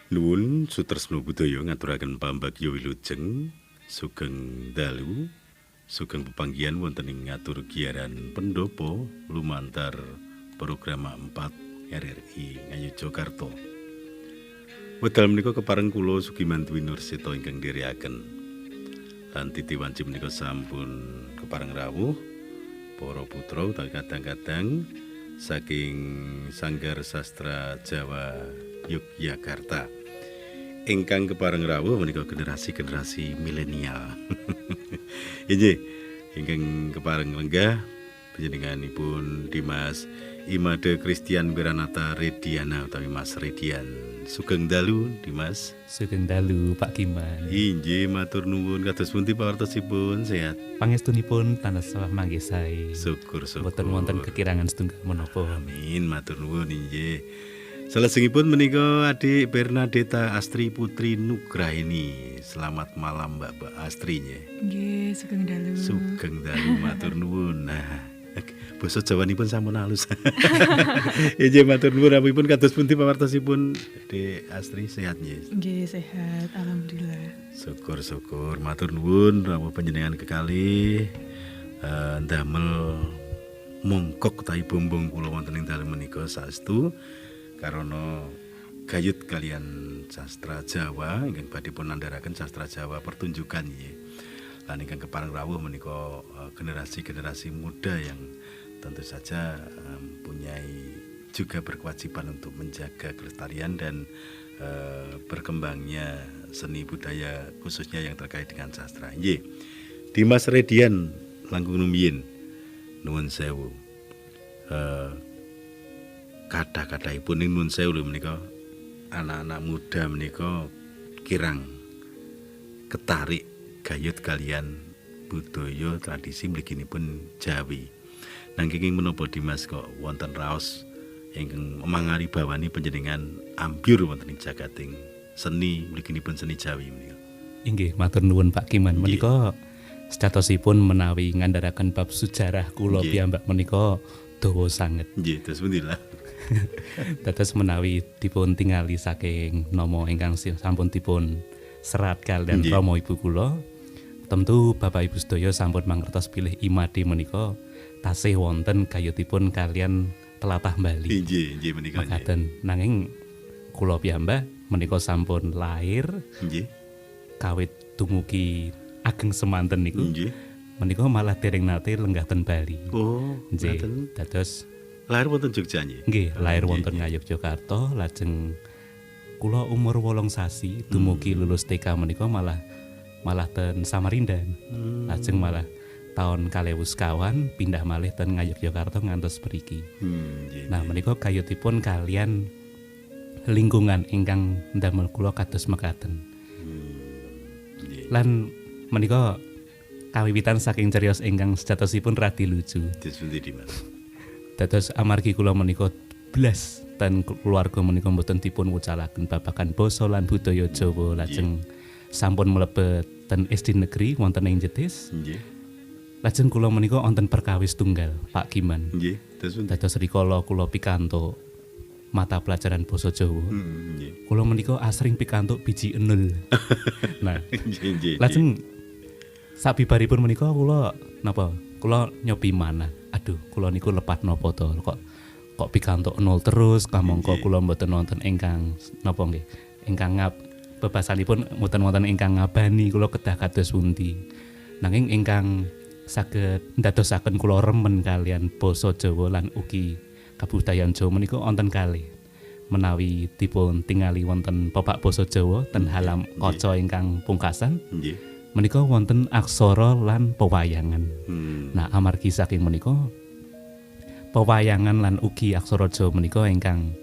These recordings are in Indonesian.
Nuwun sutresna budaya ngaturaken pambagya wilujeng sugeng dalu sugeng pepanggihan wonten ing ngatur giaran pendopo lumantar program 4 RRI Ngayogyakarta. Wedal menika kepareng kula Sugiman Dwi Nursita ingkang ndherekaken. Lan titi wanci menika sampun kepareng rawuh para putra utawi kadang-kadang saking Sanggar Sastra Jawa Yogyakarta. Ingkang kepareng rawuh menika generasi-generasi milenial. Inggih, ingkang kepareng lenggah panjenenganipun Dimas Imade Christian Wiranata Rediana utawi Mas Redian. Sugeng dalu Dimas. Sugeng dalu Pak Kiman. Inggih matur nuwun kados pundi pawartosipun sehat. Pangestunipun tansah mangke sae. Syukur-syukur. Mboten wonten kekirangan setunggal menapa. Amin matur nuwun inggih. Salajengipun menika Adik Bernadetta Astri Putri Nugraini. Selamat malam Mbak Astri nggih. Nggih, sugeng dalu. Sugeng dalu matur nuwun. Nah, basa Jawanipun sampun halus. Inggih matur nuwun rapipun kados pundi pawartosipun Dik Astri sehat nggih. Nggih, sehat alhamdulillah. Syukur-syukur matur nuwun rawuh panjenengan kekalih ndamel mongkok utawi bumbung kula wonten ing dalem menika saestu karana gayut kalian sastra Jawa ingkang badhe pun nandharaken sastra Jawa pertunjukan nggih. Lan ingkang kepareng rawuh menika generasi-generasi muda yang tentu saja mempunyai juga berkewajiban untuk menjaga kelestarian dan berkembangnya seni budaya khususnya yang terkait dengan sastra. Nggih. Dimas Redian langkung rumiyin nuwun sewu. Kata-kataipun ing nun sewu menika anak-anak muda menika kirang ketarik gayut kalian budaya tradisi mliginipun Jawi. Nanging menapa Dimas kok wonten raos ingkang mangari bawani panjenengan ambyur wonten ing jagating seni mliginipun seni Jawi menika. Inggih, matur nuwun Pak Kiman. Menika statosipun menawi ngandharaken bab sejarah kula piyambak menika dawa sanget. Nggih, terus pundi lah. Dados menawi dipun tingali saking nama ingkang sampun dipun serat kalian Rama Ibu kula, tentu Bapak Ibu sedaya sampun mangertos pilih Imade menika tasih wonten gayutipun kalian telatah Bali. Nggih menika. Makaten nanging kula piyambak menika sampun lair nggih kawit dumugi ageng semanten niku. Nggih. Menika malah dereng nate lenggah ten Bali. Oh, nggih. Dados lahir wonten Jogja nggih. Nggih, lahir wonten Ngayogyakarta, lajeng kula umur 8 sasi dumugi lulus TK menika malah ten Samarinda. Lajeng malah tahun 2000 pindah malih ten Ngayogyakarta ngantos mriki. Nah, menika gayutipun kalian lingkungan ingkang ndamel kula kados mekaten. Lan menika kawiwitan saking cariyos ingkang sejatosipun radi lucu. Disunti Dimas. Dados amargi kula menika blas ten keluarga menika mboten dipun wucalaken babagan basa lan budaya Jawa lajeng sampun mlebet ten SD negeri wonten ing Jetis. Nggih. Lajeng kula menika wonten perkawis tunggal Pak Kiman. Nggih, dados rikala kula pikantuk mata pelajaran basa Jawa. Nggih. Kula menika asring pikantuk biji enul. Nah, nggih. Lajeng sabibaripun menika kula nyobi manah. Aduh, kula niku lepat napa to kok pikantuk nol terus kamangka kula mboten wonten ingkang napa nggih ingkang bebasanipun mboten wonten ingkang ngabani kula kedah kados pundi. Nanging ingkang saged ndadosaken kula remen kalian basa Jawa lan ugi kabudayan Jawa menika wonten kalih. Menawi dipun tingali wonten pepak basa Jawa ten halam kaca ingkang pungkasan. Nggih. Menika wonten aksara lan pewayangan. Nah, amargi saking menika pewayangan lan ugi aksara Jawa menika ingkang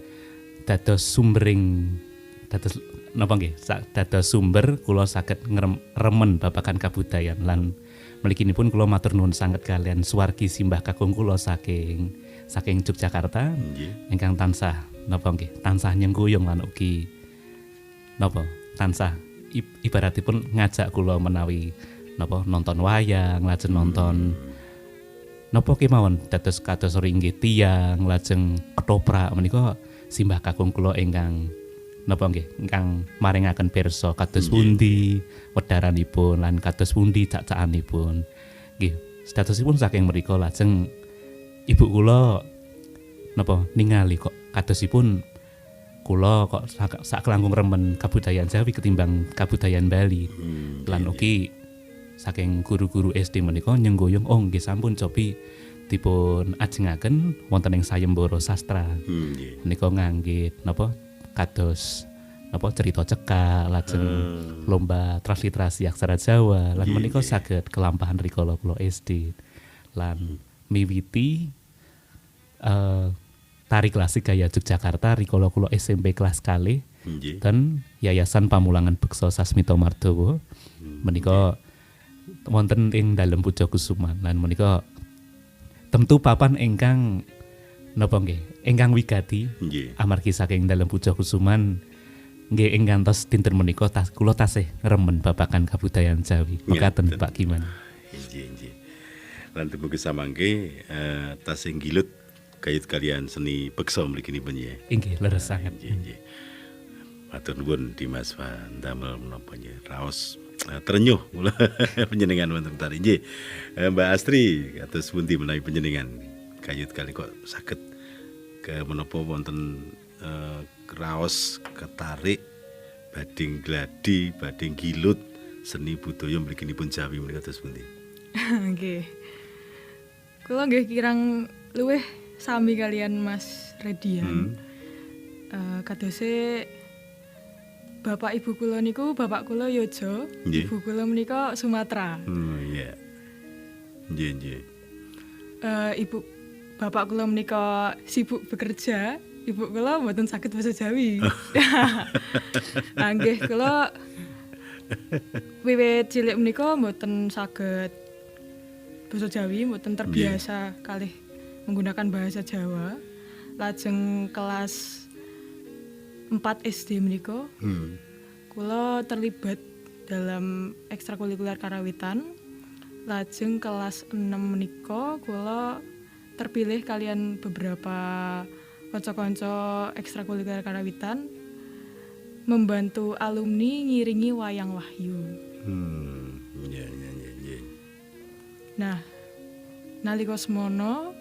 dados sumbering dados napa nggih? Dados sumber kula saged remen babagan kabudayan lan mliginipun kula matur nuwun sanget kalian suwargi simbah kakung kula saking Yogyakarta ingkang tansah napa nggih? Tansah nyengguyung lan ugi napa? Tansah ibaratipun ngajak kula menawi napa nonton wayang lajeng nonton napa kemawon dados kados ringgih tiyang lajeng ketoprak menika simbah kakung kula ingkang napa nggih ingkang maringaken pirsa kados pundi wedharanipun lan kados pundi cak-cakanipun. Nggih, statusipun saking mriku lajeng ibu kula napa ningali kok kadosipun kula kok sak langkung remen kabudayaan Jawi ketimbang kabudayaan Bali. Lan ugi saking guru-guru SD menika nyenggoyong nggih sampun cobi dipun ajengaken wonten ing sayembara sastra. Menika ngangge napa kados napa cerita cekak lajeng lomba transliterasi aksara Jawa lan menika saged kelampahan rikala kula SD lan miwiti tari klasik gaya Yogyakarta rikala kula SMP kelas kalih dan Yayasan Pamulangan Beksa Sasmito Mardowo menika wonten ing dalem Puja Kusuman lan menika tentu papan ingkang napa nggih ingkang wigati amargi saking dalem Puja Kusuman nggih ing ngantos dinten menika kula tasih remen babagan kabudayaan Jawi. Mekaten Pak Giman. Nggih. Lan tembung samangke tasih ngilut kayut kalian seni beksa mliginipun nggih. Inggih leres sanget. Nggih. Matur nuwun Dimas Damel menapa nggih raos terenyuh mula panjenengan wonten tari nggih. Mbak Astri kados pundi menawi panjenengan kayut kali kok saged ke menapa wonten raos ketarik bading gladi bading gilut seni budaya mliginipun Jawi menika kados pundi? Nggih. Kula nggih kirang luwih sami kalian Mas Redian. Kadose bapak ibu kula niku bapak kula Yojo, ibu kula menika Sumatera. Iya. Nggih. Ibu bapak kula menika sibuk bekerja, ibu kula mboten saged basa Jawi. Nggih kula wiwit cilik menika mboten saged basa Jawi, mboten terbiasa kalih menggunakan bahasa Jawa. Lajeng kelas 4 SD menika kula terlibat dalam ekstrakurikuler karawitan. Lajeng kelas 6 menika kula terpilih kalian beberapa kanca-kanca ekstrakurikuler karawitan membantu alumni ngiringi wayang wahyu. Iya. Nah, nalika semono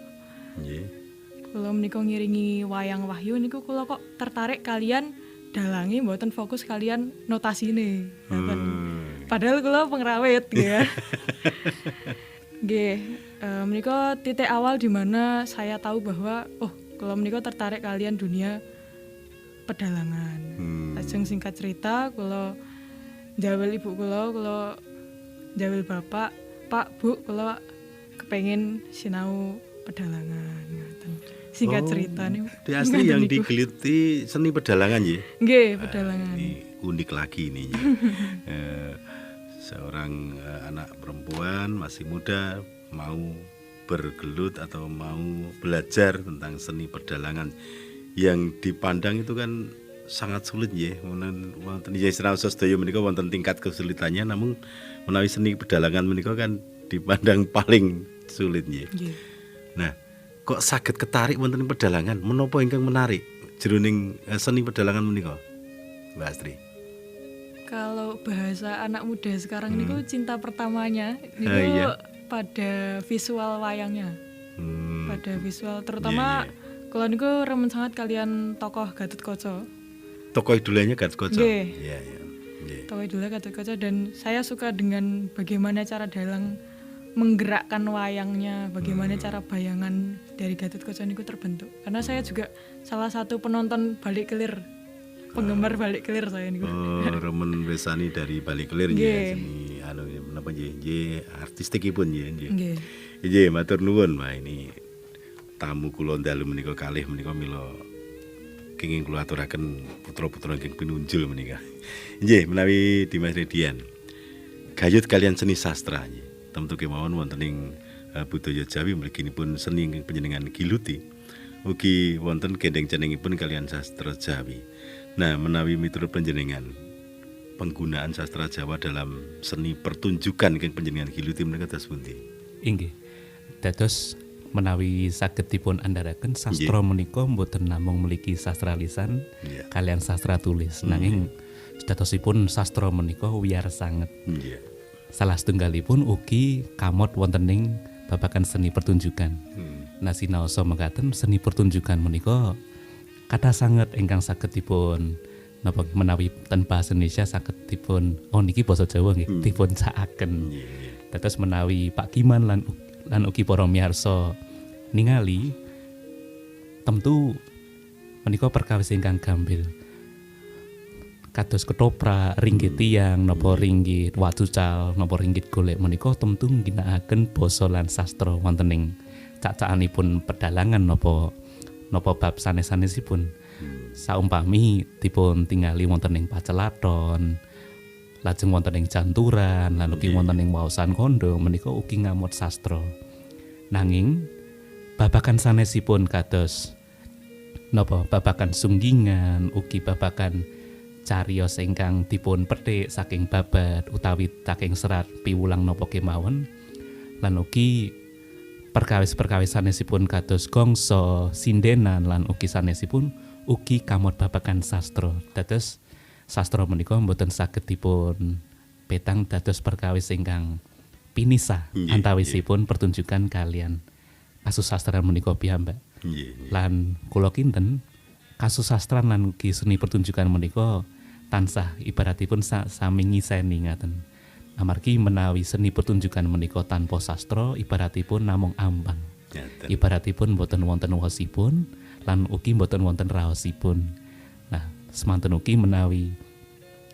kula menika ngiringi wayang wahyu niku kula kok tertarik kalian dalangi mboten fokus kalian notasine. Padahal kula pengrawit ya. Nggih, menika titik awal di mana saya tahu bahwa kula menika tertarik kalian dunia pedalangan. Lajeng singkat cerita kula njawel ibu kula njawel bapak, Pak, Bu, kula kepengin sinau pedalangan ngoten. Singkat cerita nih. Di asli yang digeluti seni pedalangan ya? Nggih, pedalangan. Ini unik lagi ini. Seorang anak perempuan masih muda mau bergelut atau mau belajar tentang seni pedalangan yang dipandang itu kan sangat sulit ya. Wonten Yesra Sosdoyo menika wonten tingkat kesulitannya, namun menawi seni pedalangan menika kan dipandang paling sulit ya. Nah, kok saged ketarik wonten pedalangan? Menapa ingkang menarik jroning seni pedalangan menika, Mbak Astri? Kalau bahasa anak muda sekarang niku cinta pertamanya niku pada visual wayangnya. Pada visual terutama kalau niku remen sangat kalian tokoh Gatotkaca. Tokoh idolanya Gatotkaca. Iya. Tokoh idola Gatotkaca dan saya suka dengan bagaimana cara dalang menggerakkan wayangnya, bagaimana cara bayangan dari Gatotkaca niku terbentuk. Karena saya juga salah satu penonton Balik Kelir, penggemar Balik Kelir saya niku. Remen besani dari Balik Kelir ya, seni menapa nggih artistikipun nggih. Nggih, matur nuwun. Wah, ini tamu kula dalu menika kalih menika mila kenging kula aturaken putra-putra ingkang pinunjul menika. Nggih, menawi Dimas Redian. Gayut kalian seni sastra nggih. Tentu kemawon wonten ing budaya Jawi mliginipun seni ingkang panjenengan giluti. Ugi wonten gendeng jenengipun kalian sastra Jawi. Nah, menawi miturut panjenengan penggunaan sastra Jawa dalam seni pertunjukan ingkang panjenengan giluti menika dados pundi? Inggih. Dados menawi saged dipun andharaken sastra menika mboten namung mligi sastra lisan kalian sastra tulis nanging sedhatosipun sastra menika wiyar sanget. Salah setunggalipun ugi kamot wontening babagan seni pertunjukan. Nah sinaosa mekaten seni pertunjukan menika kathah sanget ingkang saged dipun napa menawi ten basa Indonesia saged dipun niki basa Jawa nggih dipun cakaken. Dados menawi Pak Kiman lan ugi para miyarsa ningali tentu menika perkawis ingkang gambil. Kados ketoprak, ringgit tiang, napa ringgit wacucal, napa ringgit golek menika tentu ngginakaken basa lan sastra wonten ing cacakanipun pedalangan napa bab sanes-sanesipun. Saumpami dipun tingali wonten ing pacelaton, lajeng wonten ing janturan, lan ugi wonten ing waosan kondo menika ugi ngamot sastra. Nanging babagan sanesipun kados napa babagan sunggingan, ugi babagan cariyos ingkang dipun petik saking babat utawi saking serat piwulang napa kemawon, lan ugi perkawis-perkawis sanesipun kados gongso, sindenan lan ugi sanesipun ugi kamot babagan sastra. Dados sastra menika mboten saged dipun petang dados perkawis ingkang pinisah antawisipun pertunjukan kalian kasusastran menika piyambak. Lan kula kinten kasusastran lan ugi seni pertunjukan menika tansah ibaratipun sami ngiseni ngaten. Amargi menawi seni pertunjukan menika tanpa sastra ibaratipun namung ambang. Ibaratipun boten wonten wosipun lan ugi boten wonten raosipun. Nah, semanten ugi menawi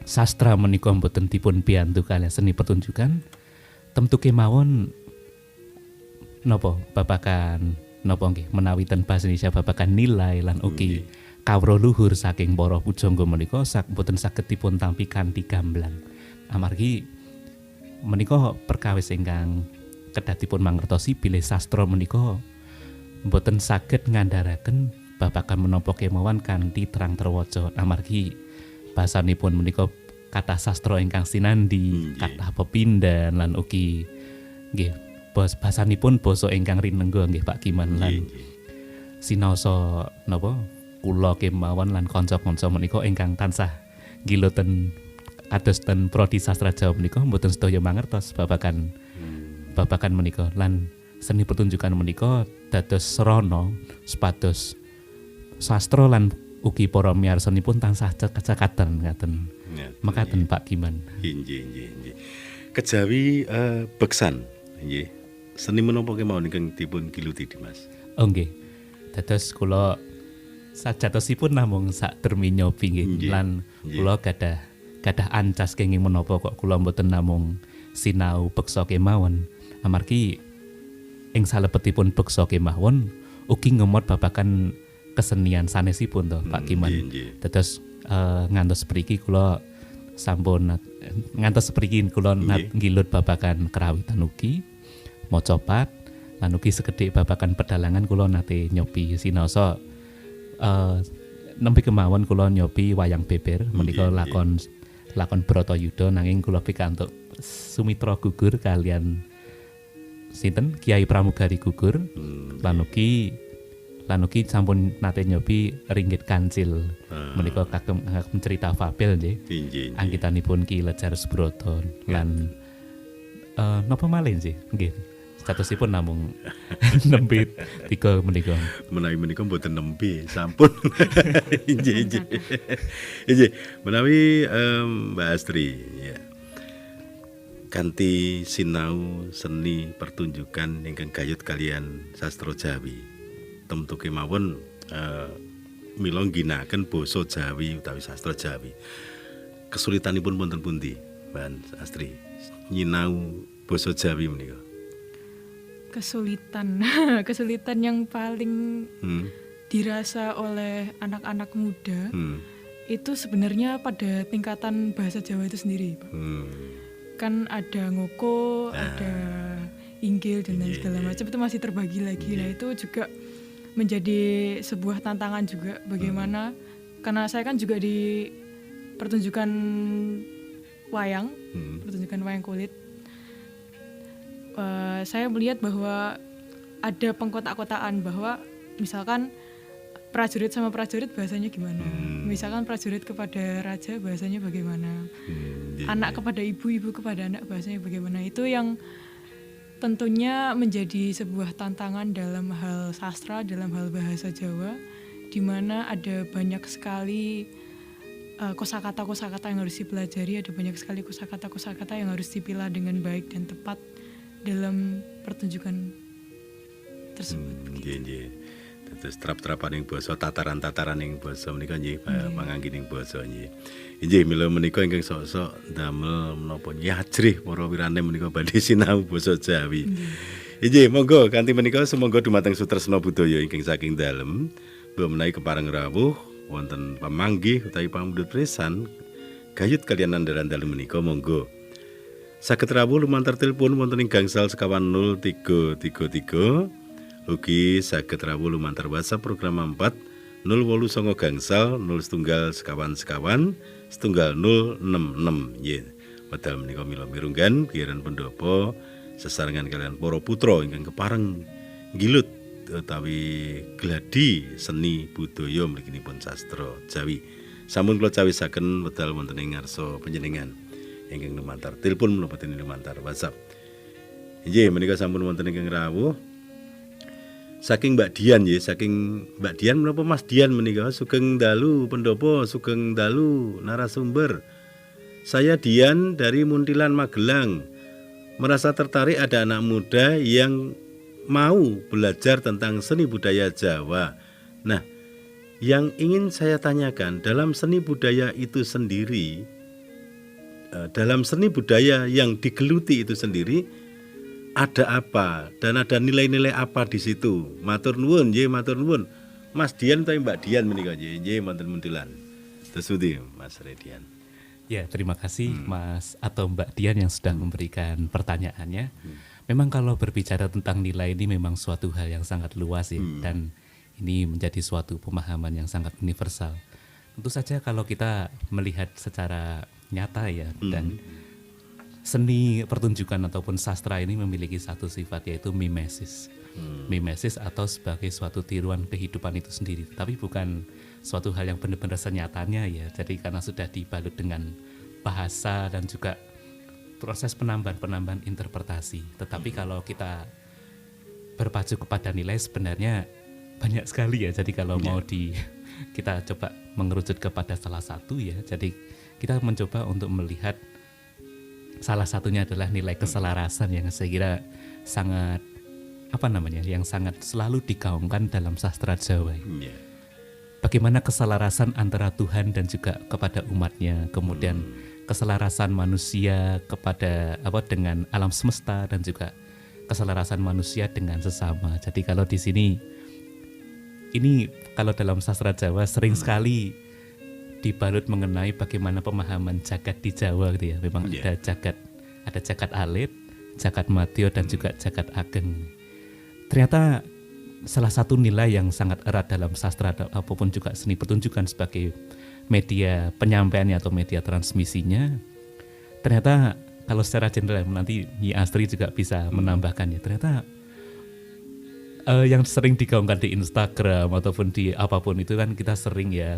sastra menika boten dipun biyantu kaliyan seni pertunjukan, temtu kemawon napa babagan napa nggih menawi ten basa Indonesia babagan nilai lan ugi kawruh luhur saking para pujangga menika boten saged dipun tampi kanthi gamblang. Amargi menika perkawis ingkang kedah dipun mangertosi bilih sastra menika boten saged ngandharaken babagan menapa kemawon kanthi terang terwaca. Amargi basanipun menika kathah sastra ingkang sinandi, kathah pepindhan lan ugi nggih basanipun basa ingkang rinengga nggih Pak Kiman lan sinaosa napa kula kemawon lan kanca-kanca menika ingkang tansah nggiluten kados ten prodi sastra Jawa menika mboten sedaya mangertos babagan menika lan seni pertunjukan menika dados serana supados sastra lan ugi para miyarsanipun tansah cekaten ngaten. Mekaten Pak Kiman. Nggih. Kejawi beksan nggih. Seni menapa kemawon ingkang dipun giluti Dimas? Oh nggih. Dados kula sajatosipun namung sak dermi nyobi nggih lan kula gadah ancas kenging menapa kok kula mboten namung sinau beksa kemawon. Amargi ing salebetipun beksa kemawon ugi ngemot babagan kesenian sanesipun to Pak Kiman. Dados ngantos mriki kula sampun ngantos mriki kula ngilut babagan kerawitan ugi macapat lan ugi sekedhik babagan pedalangan kula nate nyobi sinaosa nembe kemawon kula nyobi wayang beber menika lakon Bratayuda nanging kula pikantuk sumitra gugur kalian sinten Kiai Pramugari gugur lan ugi sampun nate nyobi ringgit kancil menika kagem cerita fabel nggih anggitanipun Ki Lejar Subroto lan napa malih sih nggih statusipun namung nembe 3 menika menawi menika mboten nembe sampun injih menawi Mbak Astri ya kanthi sinau seni pertunjukan ingkang gayut kalian sastra Jawi temtu kemawon mila ngginakaken basa Jawi utawi sastra Jawi. Kesulitanipun wonten pundi, Mbak Astri? Nyinau basa Jawi menika. Kesulitan yang paling dirasa oleh anak-anak muda itu sebenarnya pada tingkatan bahasa Jawa itu sendiri, Pak. Kan ada ngoko, ada inggil dan lain segala macam itu masih terbagi lagi. Nah itu juga menjadi sebuah tantangan juga bagaimana karena saya kan juga di pertunjukan wayang kulit. Saya melihat bahwa ada pengkotak-kotaan bahwa misalkan prajurit sama prajurit bahasanya gimana, misalkan prajurit kepada raja bahasanya bagaimana, anak kepada ibu, ibu kepada anak bahasanya bagaimana. Itu yang tentunya menjadi sebuah tantangan dalam hal sastra, dalam hal bahasa Jawa, di mana ada banyak sekali kosakata-kosakata yang harus dipelajari, ada banyak sekali kosakata-kosakata yang harus dipilah dengan baik dan tepat dalam pertunjukan tersebut. Nggih. Terus trap-trapan ing basa, tataran-tataran ing basa menika nggih pangangge ing basa nggih. Inggih mila menika ingkang sok-sok damel menapa nyajrih para wirane menika badhe sinau basa Jawi. Inggih monggo kanthi menika sumangga dumateng sutresna budaya ingkang saking dalem mbok menawi kepareng rawuh wonten pamanggih utawi pamundhut presan gayut kaliyan andharan dalem menika monggo saged rawuh lumantar telepon wonten ing gangsal sekawan 0333 ugi saged rawuh lumantar WhatsApp program 4 089 gangsal 01 sekawan 066 nggih. Wedal menika mila mirunggan biaran pendopo sesarengan kalian para putra ingkang kepareng ngilut utawi gladi seni budaya mliginipun sastra Jawi. Sampun kula cawisaken wedal wonten ing ngarsa panjenengan ingkang lumantar telepon menapa lumantar WhatsApp. Inggih menika sampun wonten ingkang rawuh saking Mbak Dian ya, saking Mbak Dian menapa Mas Dian menika sugeng dalu pendopo, sugeng dalu narasumber. Saya Dian dari Muntilan Magelang. Merasa tertarik ada anak muda yang mau belajar tentang seni budaya Jawa. Nah, yang ingin saya tanyakan dalam seni budaya itu sendiri, dalam seni budaya yang digeluti itu sendiri ada apa dan ada nilai-nilai apa di situ? Matur nuwun nggih, matur nuwun. Mas Dian utawi Mbak Dian menika nggih wonten Muntilan. Tersudi Mas Redian. Ya, terima kasih Mas atau Mbak Dian yang sudah memberikan pertanyaannya. Memang kalau berbicara tentang nilai ini memang suatu hal yang sangat luas ya, dan ini menjadi suatu pemahaman yang sangat universal. Tentu saja kalau kita melihat secara nyata ya, dan seni pertunjukan ataupun sastra ini memiliki satu sifat yaitu mimesis. Mimesis atau sebagai suatu tiruan kehidupan itu sendiri, tapi bukan suatu hal yang benar-benar senyatanya ya. Jadi karena sudah dibalut dengan bahasa dan juga proses penambahan interpretasi. Tetapi kalau kita berpacu kepada nilai sebenarnya banyak sekali ya. Jadi kalau mau kita coba mengerucut kepada salah satu ya. Jadi kita mencoba untuk melihat salah satunya adalah nilai keselarasan yang saya kira sangat yang sangat selalu digaungkan dalam sastra Jawa. Bagaimana keselarasan antara Tuhan dan juga kepada umatnya, kemudian keselarasan manusia kepada dengan alam semesta dan juga keselarasan manusia dengan sesama. Jadi kalau di sini ini kalau dalam sastra Jawa sering sekali dibalut mengenai bagaimana pemahaman jagat di Jawa gitu ya. Memang ada jagat alit, jagat madya dan juga jagat ageng. Ternyata salah satu nilai yang sangat erat dalam sastra apapun juga seni pertunjukan sebagai media penyampaiannya atau media transmisinya. Ternyata kalau secara general nanti Nyi Astri juga bisa menambahkan ya. Ternyata yang sering digaungkan di Instagram ataupun di apapun itu kan kita sering ya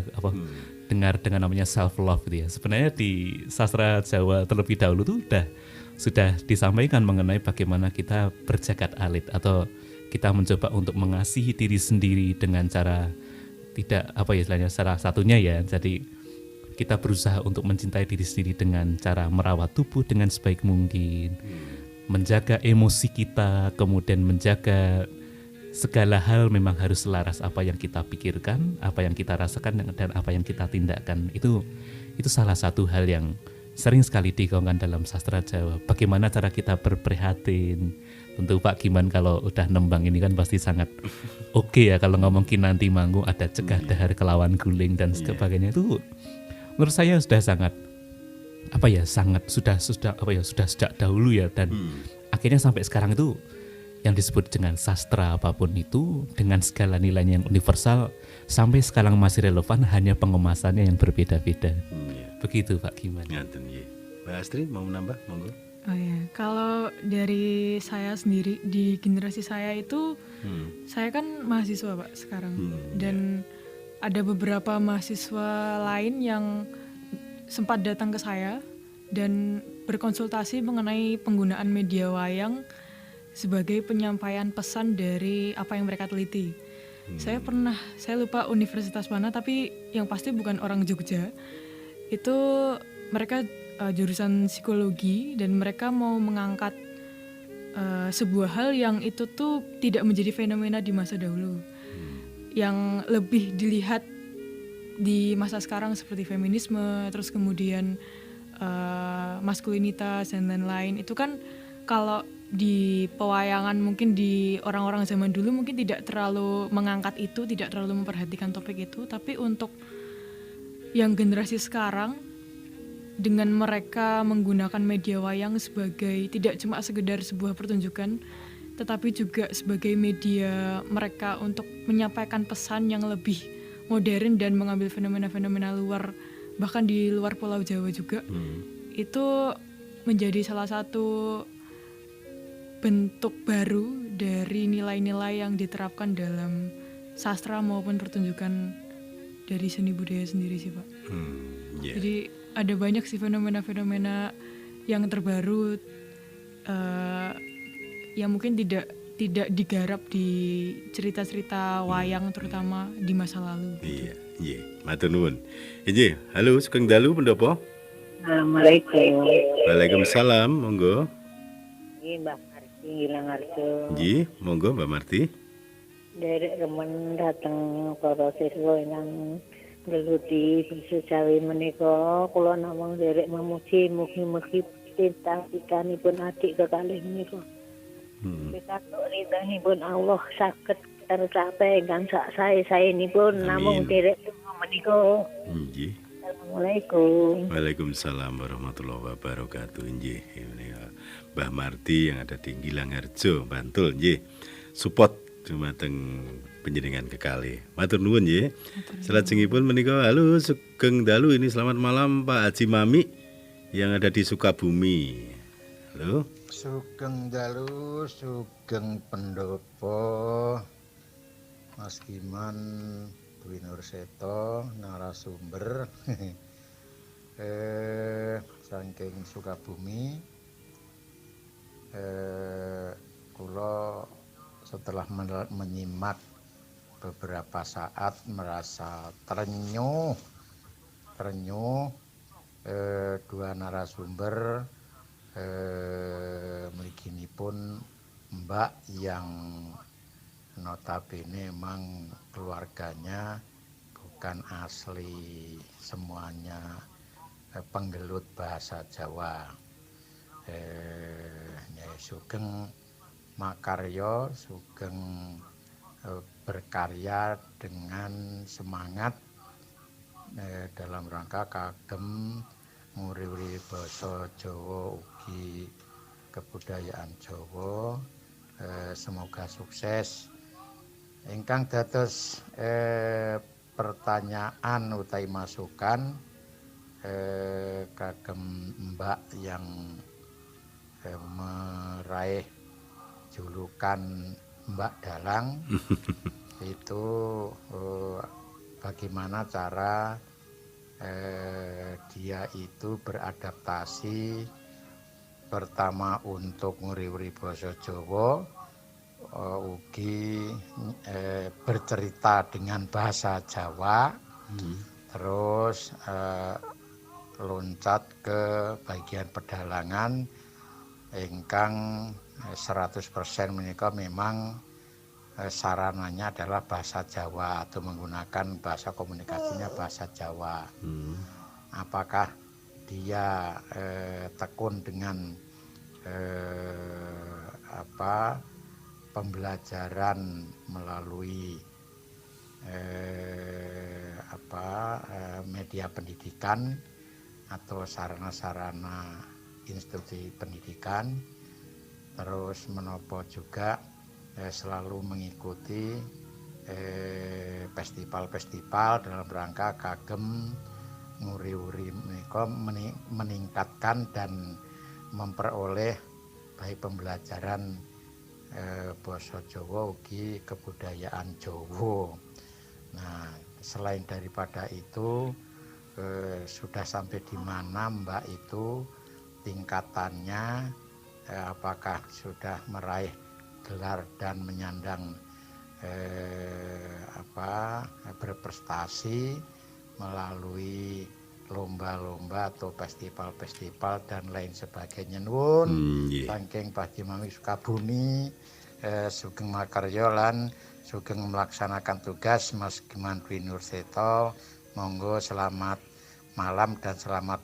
dengar dengan namanya self love gitu ya. Sebenarnya di sastra Jawa terlebih dahulu tuh sudah disampaikan mengenai bagaimana kita berjagat alit atau kita mencoba untuk mengasihi diri sendiri dengan cara tidak salah satunya ya. Jadi kita berusaha untuk mencintai diri sendiri dengan cara merawat tubuh dengan sebaik mungkin, menjaga emosi kita, kemudian menjaga segala hal memang harus selaras apa yang kita pikirkan, apa yang kita rasakan dan apa yang kita tindakan. Itu salah satu hal yang sering sekali digaungkan dalam sastra Jawa. Bagaimana cara kita berprihatin. Tentu Pak Giman kalau udah nembang ini kan pasti sangat oke ya kalau ngomong Kinanti Manggung ada cegah dahar kelawan guling dan sebagainya. Itu menurut saya sudah sangat sudah sejak dahulu ya, dan akhirnya sampai sekarang itu yang disebut dengan sastra apapun itu dengan segala nilainya yang universal sampai sekarang masih relevan, hanya pengemasannya yang berbeda-beda. Begitu Pak Giman. Ngaten nggih. Mbak Astri mau menambah monggo. Oh ya, kalau dari saya sendiri di generasi saya itu, saya kan mahasiswa Pak sekarang, dan ada beberapa mahasiswa lain yang sempat datang ke saya dan berkonsultasi mengenai penggunaan media wayang sebagai penyampaian pesan dari apa yang mereka teliti. Saya lupa universitas mana, tapi yang pasti bukan orang Jogja. Itu mereka jurusan psikologi dan mereka mau mengangkat sebuah hal yang itu tuh tidak menjadi fenomena di masa dahulu, yang lebih dilihat di masa sekarang seperti feminisme, terus kemudian maskulinitas dan lain-lain. Itu kan kalau di pewayangan mungkin di orang-orang zaman dulu mungkin tidak terlalu mengangkat itu, tidak terlalu memperhatikan topik itu, tapi untuk yang generasi sekarang dengan mereka menggunakan media wayang sebagai tidak cuma sekedar sebuah pertunjukan, tetapi juga sebagai media mereka untuk menyampaikan pesan yang lebih modern dan mengambil fenomena-fenomena luar, bahkan di luar Pulau Jawa juga. Itu menjadi salah satu bentuk baru dari nilai-nilai yang diterapkan dalam sastra maupun pertunjukan dari seni budaya sendiri sih Pak. Jadi ada banyak sih fenomena-fenomena yang terbaru yang mungkin tidak digarap di cerita-cerita wayang terutama di masa lalu. Iya, matur nuwun. Inggih, halo Sugeng Dalu pendopo? Assalamualaikum. Waalaikumsalam, monggo. Ini Mbak Marti Gilangarjo. Nggih, monggo Mbak Marti. Derek remen dateng para siswa ingkang nggeluti bisa Jawi menika kula namung derek memuji mugi-mugi pinten-pintenipun adik kekalih menika. Pitatuk ridhanipun Allah saged tercapai ingkang sak sae-saenipun namung derek menika. Nggih. Assalamualaikum. Waalaikumsalam warahmatullahi wabarakatuh. Nggih, Mbah Marti yang ada di Gilangarjo, Bantul nggih. Support dumateng panjenengan kekalih. Matur nuwun nggih. Salajengipun menika halo Sugeng Dalu, ini selamat malam Pak Haji Mami yang ada di Sukabumi. Halo. Sugeng Dalu, Sugeng Pendopo, Mas Giman, Dwi Nurseto, narasumber saking Sukabumi. Kula setelah menyimak beberapa saat merasa terenyuh dua narasumber mliginipun Mbak yang notabene memang keluarganya bukan asli semuanya penggelut bahasa Jawa. Nyai Sugeng makarya, Sugeng berkarya dengan semangat dalam rangka kagem nguri-uri basa Jawa ugi kebudayaan Jawa. Semoga sukses. Ingkang dados pertanyaan utawi masukan kagem Mbak yang meraih julukan Mbak Dalang itu bagaimana cara dia itu beradaptasi pertama untuk nguri-uri basa Jawa, ugi bercerita dengan bahasa Jawa, terus loncat ke bagian pedalangan ingkang 100% menika memang sarananya adalah bahasa Jawa atau menggunakan bahasa komunikasinya bahasa Jawa. Apakah dia tekun dengan pembelajaran melalui media pendidikan atau sarana-sarana institusi pendidikan, terus menopo juga selalu mengikuti festival-festival dalam rangka kagem nguri-uri menika meningkatkan dan memperoleh baik pembelajaran basa Jawa ugi kebudayaan Jawa. Nah, selain daripada itu sudah sampai di mana Mbak itu tingkatannya, apakah sudah meraih gelar dan menyandang berprestasi melalui lomba-lomba atau festival-festival dan lain sebagainya. Nuwun saking Pak Mami Sukabumi, sugeng makarya lan sugeng melaksanakan tugas Mas Giman Dwi Nurseto. Monggo selamat malam dan selamat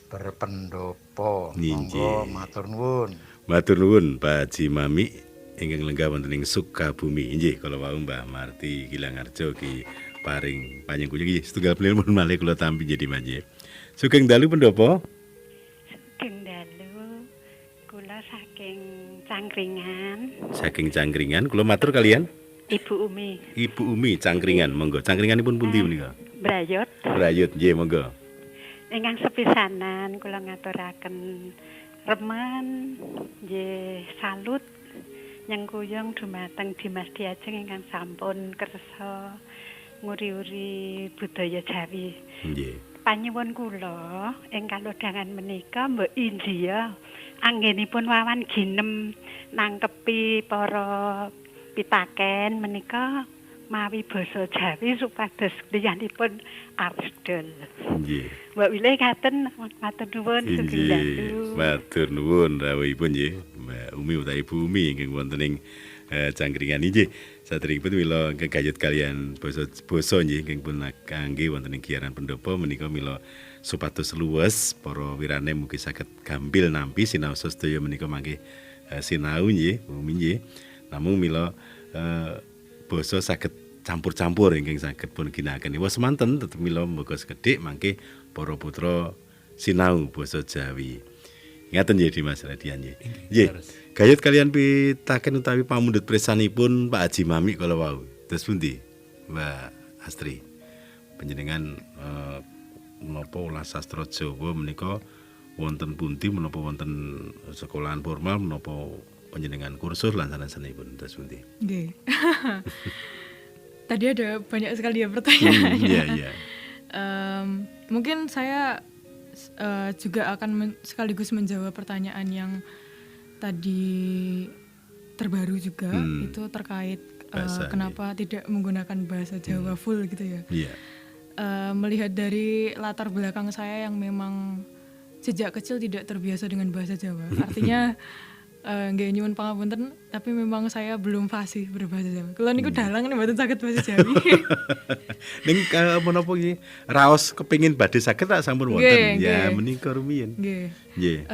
berpendopo. Monggo matur nuwun. Matur nuwun Pak Haji Mami ingkang lenggah wonten ing Sukabumi. Inggih kala wau Mbah Marti Gilangarjo ki paring panjenengan iki setunggal pun malih kula tampi jadi manje. Sugeng dalu pendopo? Sugeng dalu. Kula saking Cangkringan. Saking Cangkringan kula matur kalian Ibu Umi. Ibu Umi Cangkringan, monggo. Cangkringanipun pundi menika? Brayut. Brayut, nggih monggo. Ingkang sepisanan kula ngaturaken remen nggih salut nyengkuyung dumateng Dimas Diajeng ingkang sampun kersa nguri-uri budaya Jawi. Nggih. Panyuwun kula ing kalodhangan menika Mbok India anggenipun wawan ginem nangkepi para pitaken menika mawi basa Jawi supados liyanipun afdol. Nggih. Mbak Wilih katen matur nuwun sugeng dalu. Matur nuwun rawuhipun nggih Mbak Umi utawi Ibu Umi ingkang wonten ing Cangkringan nggih. Saderengipun mila kegayut kalian basa nggih ingkang pun kangge wonten ing giyaran pendopo menika mila supados luwes para wirane mugi saged gampil nampi sinaos sedaya menika mangke sinau nggih Umi nggih. Namung mila basa saged campur-campur ingkang saged pun ginakaken. Wis semanten tetep mila muga sekedhik mangke para putra sinau basa Jawi. Ngaten nggih Dimas Radian nggih. Nggih. Gayut kalian pitaken utawi pamundhut presanipun Pak Haji Mami kala wau. Terus pundi Mbak Astri? Panjenengan menapa ulah sastra Jawa menika wonten pundi menapa wonten sekolahan formal menapa panjenengan kursus lan sanes-sanesipun terus pundi? Nggih. Tadi ada banyak sekali ya pertanyaan. Iya. Mungkin saya juga akan sekaligus menjawab pertanyaan yang tadi terbaru juga itu terkait kenapa tidak menggunakan bahasa Jawa full gitu ya. Iya. Melihat dari latar belakang saya yang memang sejak kecil tidak terbiasa dengan bahasa Jawa. Artinya nggak nyuwun pangapunten, tapi memang saya belum fasih berbahasa Jawa. Kalau niku dalang nih mboten saged bahasa Jawi. Ning menapa iki raos kepengin badhe saged tak sampun wonten ya menika rumiyin. Nggih.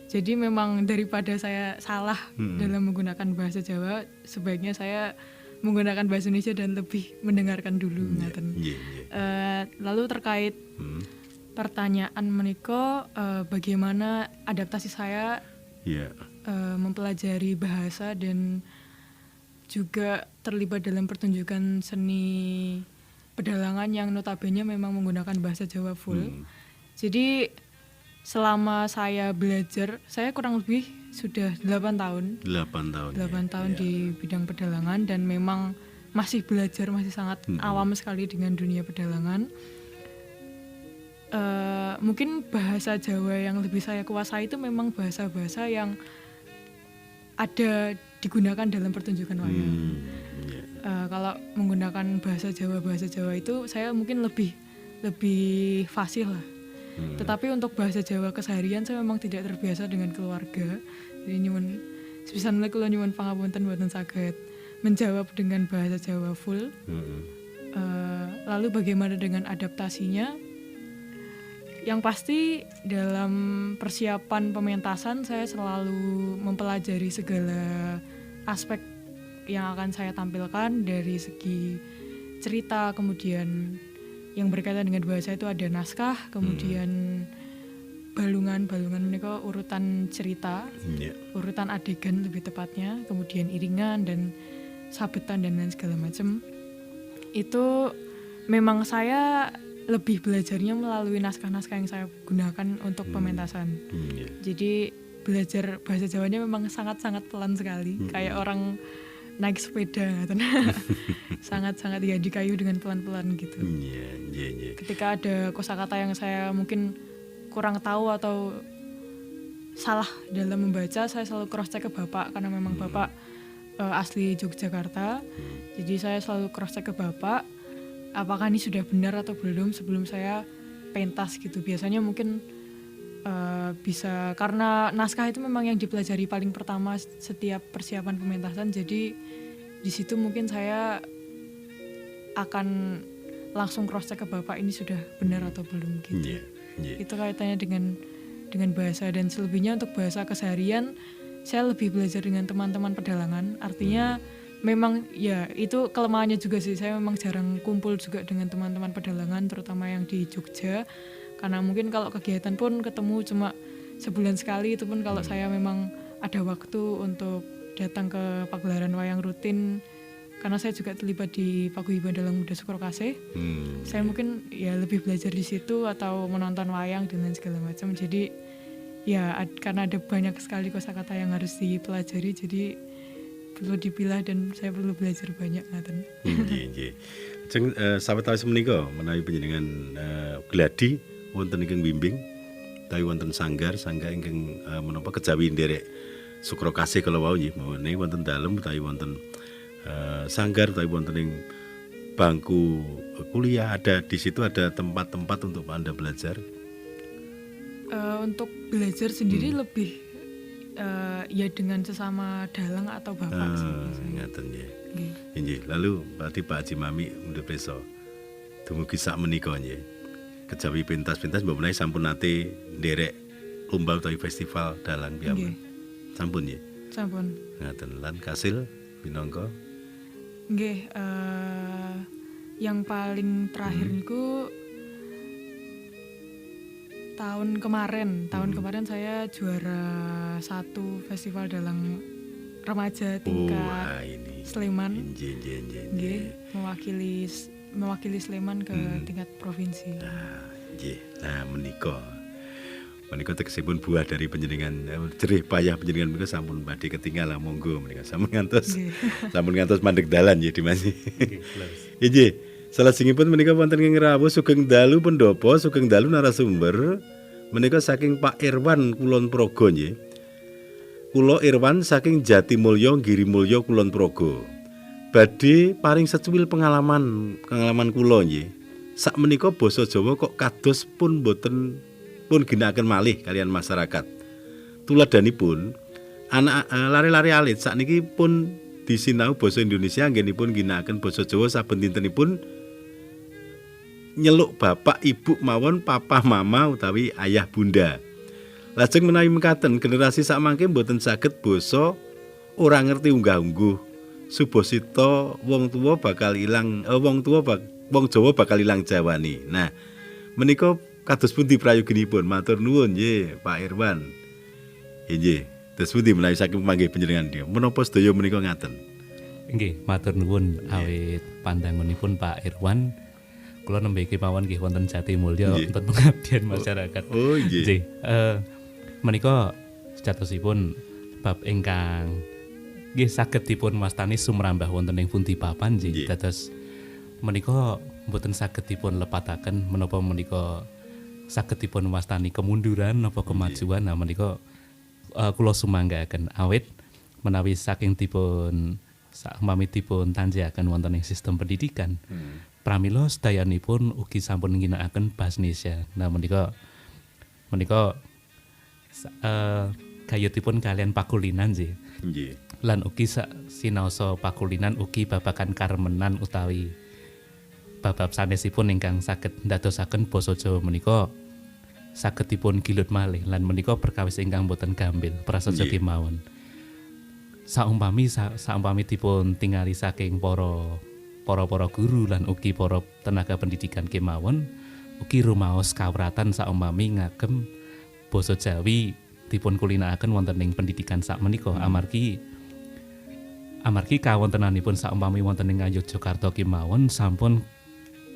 Jadi memang daripada saya salah dalam menggunakan bahasa Jawa, sebaiknya saya menggunakan bahasa Indonesia dan lebih mendengarkan dulu ngaten. Lalu terkait pertanyaan menika bagaimana adaptasi saya mempelajari bahasa dan juga terlibat dalam pertunjukan seni pedalangan yang notabene memang menggunakan bahasa Jawa full. Jadi selama saya belajar, saya kurang lebih sudah 8 tahun. 8 tahun di bidang pedalangan dan memang masih belajar, masih sangat awam sekali dengan dunia pedalangan. Mungkin bahasa Jawa yang lebih saya kuasai itu memang bahasa-bahasa yang ada digunakan dalam pertunjukan wayang. Kalau menggunakan bahasa Jawa itu saya mungkin lebih fasih lah. Tetapi untuk bahasa Jawa keseharian saya memang tidak terbiasa dengan keluarga. Jadi nyuwun sepisan kula nyuwun pangapunten mboten saged menjawab dengan bahasa Jawa full. Lalu bagaimana dengan adaptasinya? Yang pasti dalam persiapan pementasan saya selalu mempelajari segala aspek yang akan saya tampilkan dari segi cerita, kemudian yang berkaitan dengan bahasa itu ada naskah, kemudian balungan menika urutan cerita, urutan adegan lebih tepatnya, kemudian iringan dan sabetan dan lain segala macam. Itu memang saya lebih belajarnya melalui naskah-naskah yang saya gunakan untuk pementasan. Jadi belajar bahasa Jawanya memang sangat-sangat pelan sekali, kayak orang naik sepeda, sangat-sangat ya dikayu dengan pelan-pelan gitu. Ketika ada kosakata yang saya mungkin kurang tahu atau salah dalam membaca, saya selalu cross check ke Bapak karena memang Bapak asli Yogyakarta. Jadi saya selalu cross check ke Bapak apakah ini sudah benar atau belum sebelum saya pentas gitu. Biasanya mungkin bisa karena naskah itu memang yang dipelajari paling pertama setiap persiapan pementasan. Jadi di situ mungkin saya akan langsung cross check ke Bapak ini sudah benar atau belum gitu. Itu kaitannya dengan bahasa, dan selebihnya untuk bahasa keseharian saya lebih belajar dengan teman-teman pedalangan. Artinya memang ya itu kelemahannya juga sih, saya memang jarang kumpul juga dengan teman-teman pedalangan terutama yang di Jogja, karena mungkin kalau kegiatan pun ketemu cuma sebulan sekali, itu pun kalau saya memang ada waktu untuk datang ke pagelaran wayang rutin, karena saya juga terlibat di Paguyuban Dalang Muda Sukrokasih. Saya mungkin ya lebih belajar di situ atau menonton wayang dan lain segala macam. Jadi ya karena ada banyak sekali kosakata yang harus dipelajari, jadi perlu dipilah dan saya perlu belajar banyak ngaten. Nggih. Jeng sawetawis menika menawi panjenengan gladi wonten ingkang bimbing utawi wonten sanggar ingkang menapa kejawi nderek Sukrokasih kala wau nggih mawon wonten dalem utawi wonten sanggar utawi wonten ing bangku kuliah, ada di situ ada tempat-tempat untuk Anda belajar. Untuk belajar sendiri lebih ya dengan sesama dalang atau bapak sih biasanya. Ngaten ya. Nggih. Lalu berarti Pak Haji Mami Muda Preso dumugi sak menika nggih. Kejawi pentas-pentas mbok menawi sampun nate nderek lomba utawi festival dalang piyambak. Sampun nggih. Sampun. Ngaten lan kasil minangka nggih, yang paling terakhir niku tahun kemarin saya juara 1 festival dalang remaja tingkat Sleman. Nggih, mewakili Sleman ke tingkat provinsi. Nah, menika tegesipun buah dari panjenengan jerih payah panjenengan menika sampun badhe ketinggal monggo menika sampun ngantos mandeg dalan nggih Dimas. Nggih. Salajengipun menika wonten ing rawuh sugeng dalu pendopo, sugeng dalu narasumber menika saking Pak Irwan Kulon Progo nggih. Kula Irwan saking Jatimulya Girimulya Kulon Progo. Badhe paring secuil pengalaman kula nggih. Sak menika basa Jawa kok kados pun boten pun ginakaken malih kalian masyarakat. Tuladhanipun anak lare-lare alit sakniki pun disinau basa Indonesia anggenipun ginakaken basa Jawa saben dintenipun nyeluk bapak ibu mawon papa mama utawi ayah bunda. Lajeng menawi mekaten generasi sakmangke mboten saged basa ora ngerti unggah-ungguh. Subasita wong tuwa bakal ilang wong Jawa bakal ilang Jawani. Nah, menika kados pundi prayoginipun? Matur nuwun nggih Pak Irwan. Nggih, terus pundi menawi saking panggih panjenengan nggih. Menapa sedaya menika ngaten? Nggih, matur nuwun awit pandangunipun Pak Irwan. Kula nembe iki mawon nggih wonten Jatimulya wonten pengabdian masyarakat. Oh nggih. Menika sejatosipun bab ingkang nggih saged dipun wastani sumrambah wonten ing pundi papan nggih. Dados menika mboten saged dipun lepataken menapa menika saged dipun wastani kemunduran napa kemajuan. Nah menika kula sumanggaken awit menawi saking dipun sakmami dipun tanjaken wonten ing sistem pendidikan. Pramila sedayanipun ugi sampun ngginakaken basa Indonesia. Nah menika gayutipun kalian pakulinan nggih. Nggih. Lan ugi sinaosa pakulinan ugi babagan karmenan utawi bab sanesipun ingkang saged ndadosaken basa Jawa menika saged dipun gilut malih lan menika perkawis ingkang boten gambil prasaja kemawon. Saumpami dipun tingali saking para guru lan ugi para tenaga pendidikan kemawon ugi rumaos kawratan saumpami ngagem basa Jawi dipun kulinakaken wonten ing pendidikan sakmenika amargi kawontenanipun saumpami wonten ing Yogyakarta kemawon sampun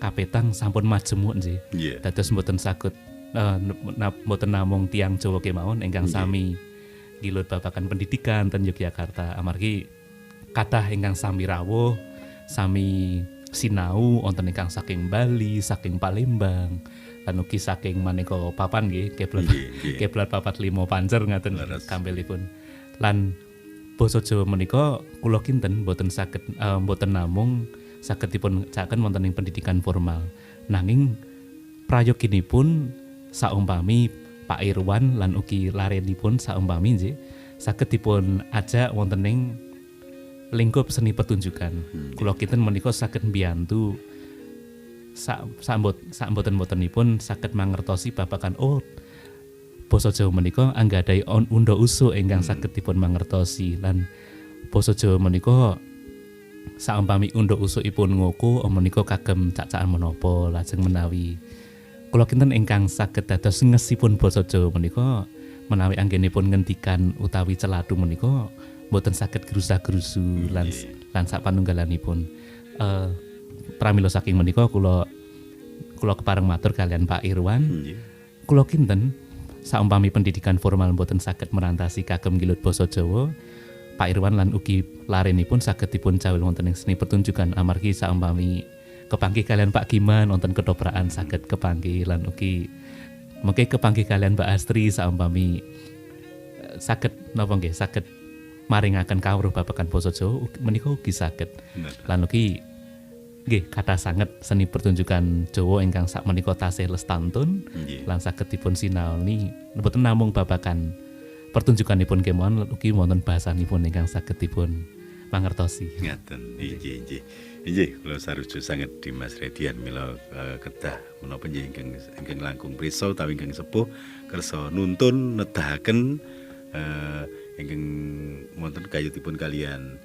kapetang sampun majemuk nggih. Nggih. Dados mboten saged mboten namung tiyang Jawa kemawon ingkang sami ngilut babagan pendidikan ten Yogyakarta amargi kathah ingkang sami rawuh, sami sinau wonten ingkang saking Bali, saking Palembang, lan ugi saking maneka papan nggih, keblat papat 5 pancer ngaten kampilipun. Lan basa Jawa menika kula kinten boten saged boten namung saged dipun caken wonten ing pendidikan formal. Nanging prayoginipun saumpami Pak Irwan lan ugi larenipun saumpami nggih saged dipun ajak wonten ing lingkup seni pertunjukan. Kula kinten menika saged mbiyantu boten-botenipun saged mangertosi babagan basa Jawa menika anggadhahi unda usuk ingkang saged dipun mangertosi lan basa Jawa menika saumpami unda usukipun ngoko menika kagem cacaan menapa lajeng menawi kula kinten ingkang saged dados ngesipun basa Jawa menika menawi anggenipun ngendikan utawi celatu menika boten saged gerusa-gerusu lan sapanunggalanipun pramila saking menika kula kepareng matur kalian Pak Irwan. Kula kinten saumpami pendidikan formal boten saged merantasi kagem ngilut basa Jawa, Pak Irwan lan ugi larenipun saged dipun cawil wonten ing seni pertunjukan amargi saumpami kepanggih kalian Pak Giman wonten ketoprakan saged kepanggih lan ugi mengke kepanggih kalian Mbak Astri saumpami saged napa nggih saged maringaken kawruh babagan basa Jawa menika ugi saged. Lan ugi nggih kathah sanget seni pertunjukan Jawa ingkang sakmenika tasih lestantun lan saged dipun sinaoni boten namung babagan pertunjukanipun kemawon ugi wonten basanipun ingkang saged dipun mangertosi. Ngaten. Inggih, kula sarujuk sanget Dimas Redian mila kedah menapa nggih ingkang langkung prisa utawi ingkang sepuh kersa nuntun nedahaken ingkang wonten kayutipun kalian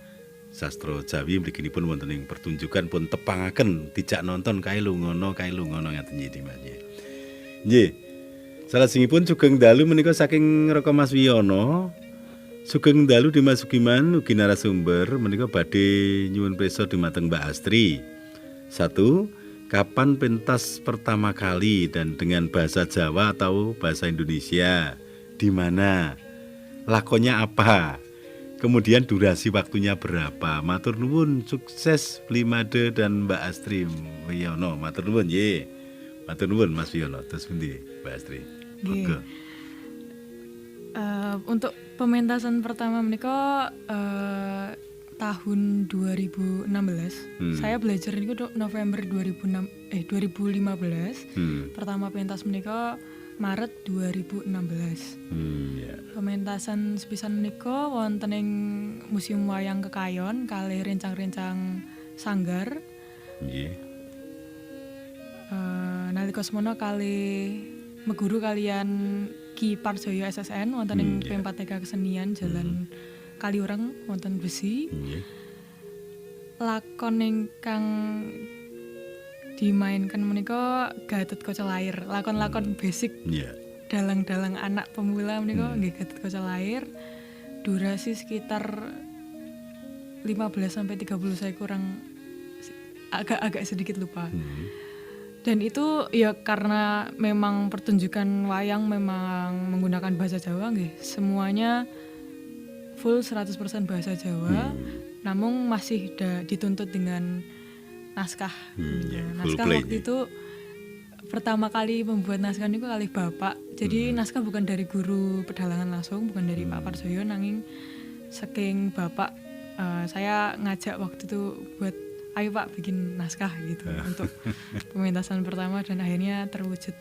sastra Jawi mliginipun wonten ing pertunjukan pun tepangaken dijak nonton kae lungono ngaten nggih Mas. Nggih. Salajengipun sugeng dalu menika saking Raka Mas Wiyono. Sugeng dalu Dimas Sugiman ugi narasumber menika badhe nyuwun pirsa dumateng Mbak Astri. 1. Kapan pentas pertama kali dan dengan bahasa Jawa atau bahasa Indonesia? Di mana? Lakonnya apa? Kemudian durasi waktunya berapa? Matur nuwun, sukses Blimade dan Mbak Astri Wiyono. Matur nuwun nggih. Matur nuwun Mas Wiyono. Terus pundi Mbak Astri? Oke. Untuk pementasan pertama menika tahun 2016. Saya belajar niku November 2015. Pertama pentas menika Maret 2016. Pementasan sepisan menika wonten ing Museum Wayang Kekayon kalih rencang-rencang sanggar. Nggih. Nalika semono kalih meguru kalian Ki Parjoyo SSN wonten ing P4TK Kesenian Jalan Kaliureng wonten Besi. Lakon ingkang dimainkan menika Gatot Kaca Lair, lakon-lakon basic dalang-dalang anak pemula menika nggih Gatot Kaca Lair. Durasi sekitar 15 sampai 30, saya kurang agak sedikit lupa. Dan itu ya karena memang pertunjukan wayang memang menggunakan bahasa Jawa nggih. Semuanya full 100% bahasa Jawa. Namun masih dituntut dengan naskah. Naskah waktu itu pertama kali membuat naskah itu kali bapak. Jadi naskah bukan dari guru pedalangan langsung, bukan dari Pak Parjoyo, nanging saking bapak saya ngajak waktu itu buat ayo Pak bikin naskah gitu untuk pementasan pertama dan akhirnya terwujud.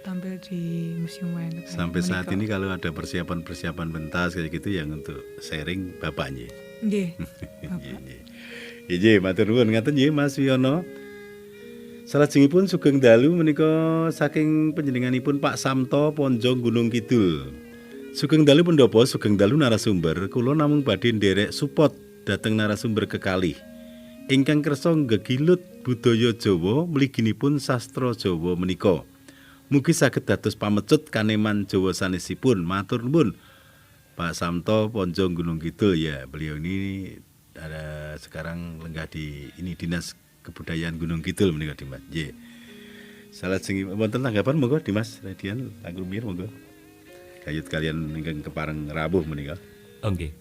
Tampil di Museum Wayang Kekayon. Sampai saat ini kalau ada persiapan pentas kayak gitu yang untuk sharing bapaknya. Nggih. Nggih, matur nuwun ngaten nggih Mas Wiyono. Salajengipun sugeng dalu menika saking panjenenganipun Pak Samto Ponjong Gunung Kidul. Sugeng dalu pendopo, sugeng dalu narasumber, kula namung badhe nderek support dhateng narasumber kekalih. Ingkang kersa gegilut budaya Jawa mliginipun sastra Jawa menika. Mugi saged dados pamecut kaneman Jawa sanesipun. Matur nuwun Pak Samto Ponjong Gunung Kidul ya. Beliau ini ada sekarang lenggah di Dinas kebudayaan Gunung Kidul menika Dimas. Nggih. Salajengipun wonten tanggapan monggo Dimas Radian langkung mir monggo. Kayut kalian ingkang kepareng rawuh menika. Oh nggih.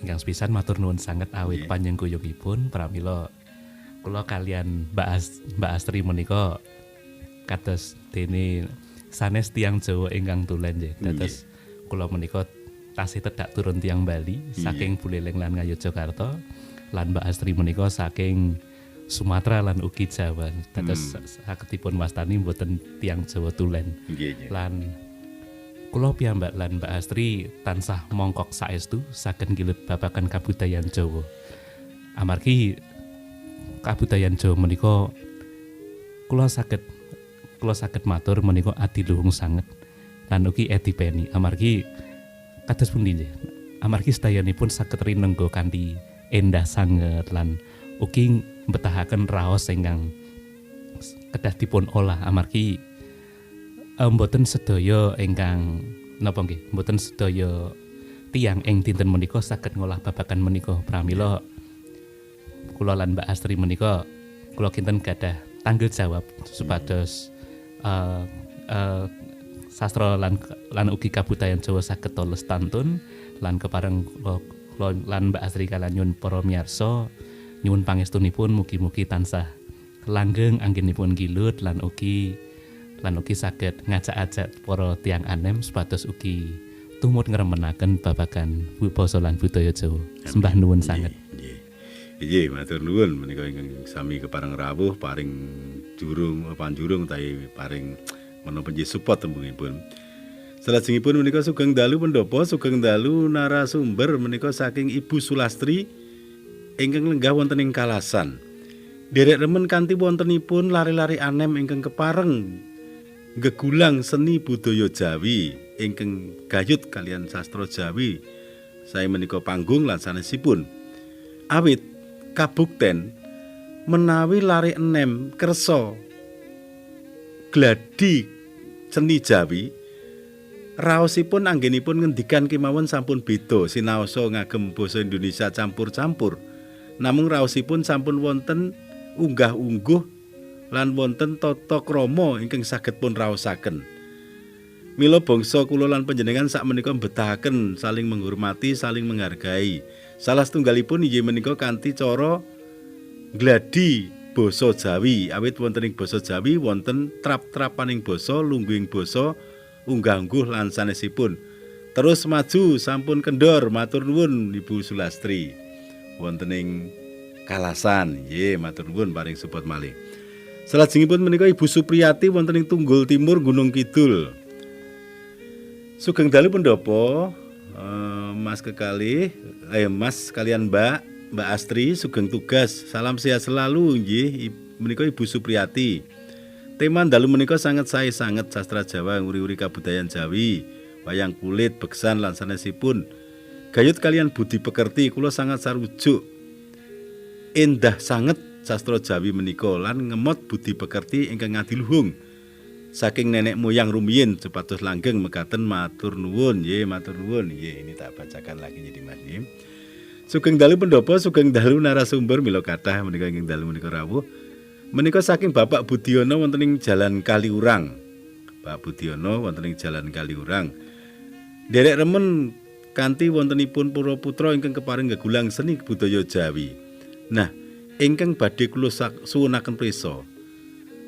Ingkang sepisan matur nuwun sanget awit panjenenganipun pramila kula kalian Mbak Astri menika kados dene sanes tiyang Jawa ingkang tulen nggih. Dados kula menika tasih tedhak turun tiyang Bali saking Buleleng lan Ngayogyakarta lan Mbak Astri menika saking Sumatera lan ugi Jawa. Dados sagedipun wastani mboten tiyang Jawa tulen. Lan kula piyambak lan Mbak Astri tansah mongkok saestu saged ngilut babagan kabudayan Jawa. Amargi kabudayan Jawa menika kula saged matur menika adiluhung sanget lan ugi edipeni. Amargi kados pundi nggih? Amargi sedayanipun saged rinengga kanthi endah sanget lan ugi mbetahaken raos ingkang kedah dipun olah amargi mboten sedaya ingkang napa nggih mboten sedaya tiyang ing dinten menika saged ngolah babagan menika pramila kula lan Mbak Astri menika kula kinten gadah tanggung jawab supados sastra lan ugi kabudayan Jawa saged lestantun lan kepareng kula lan Mbak Astri kaliyan nyuwun para miyarsa nyuwun pangestunipun mugi-mugi tansah langgeng anggenipun gilut lan ugi saged ngajak-ajak para tiyang anem supados ugi tumut ngremenaken babagan basa lan budaya Jawa. Sembah nuwun sanget. Nggih, matur nuwun menika ingkang sami kepareng rawuh paring panjurung utawi paring menapa nggih support tembungipun. Salajengipun menika sugeng dalu pendhapa, sugeng dalu narasumber menika saking Ibu Sulastri ingkang lenggah wonten ing Kalasan. Derek remen kanthi wontenipun lari-lari anem ingkang kepareng gegulang seni budaya Jawi ingkang gayut kalian sastra Jawi. Saya menika panggung lan sanesipun. Awit kabukten menawi lari enem kersa gladi seni Jawi raosipun anggenipun ngendikan kemawon sampun beda sinaosa ngagem basa Indonesia campur-campur. Namung raosipun sampun wonten unggah-ungguh lan wonten tata krama ingkang saged pun raosaken. Mila bangsa kula lan panjenengan sakmenika mbetahaken saling menghormati, saling menghargai. Salah setunggalipun inggih menika kanthi cara gladi basa Jawi. Awit wonten ing basa Jawi wonten trap-trapaning basa, lungguhing basa, unggah-ungguh lan sanesipun. Terus maju sampun kendor matur nuwun Ibu Sulastri. Wonten ing Kalasan, nggih matur nuwun paring support malih. Salajengipun menika Ibu Supriyati wonten ing Tunggul Timur Gunung Kidul. Sugeng dalu pendhapa, Mas kekalih, Mas kalian Mbak Astri sugeng tugas. Salam sehat selalu nggih menika Ibu Supriyati. Tema dalu menika sangat sanget sastra Jawa nguri-uri kabudayan Jawi, wayang kulit, beksan lan sanesipun. Gayut kalian budi pekerti kula sangat sarujuk. Endah sanget sastra Jawi menika lan ngemot budi pekerti ingkang ngadiluhung saking nenek moyang rumiyin supados langgeng mekaten matur nuwun nggih matur nuwun nggih ini tak bacakan lagi jadi Mas nggih. Sugeng dalu pendhapa sugeng dalu narasumber mila kathah menika ingkang dalu menika rawuh menika saking Bapak Budiono wonten ing Jalan Kaliurang. Pak Budiono wonten ing Jalan Kaliurang. Derek remen kanthi wontenipun para putra ingkang keparing gegulang seni budaya Jawi. Nah, ingkang badhe kula suwunaken prisa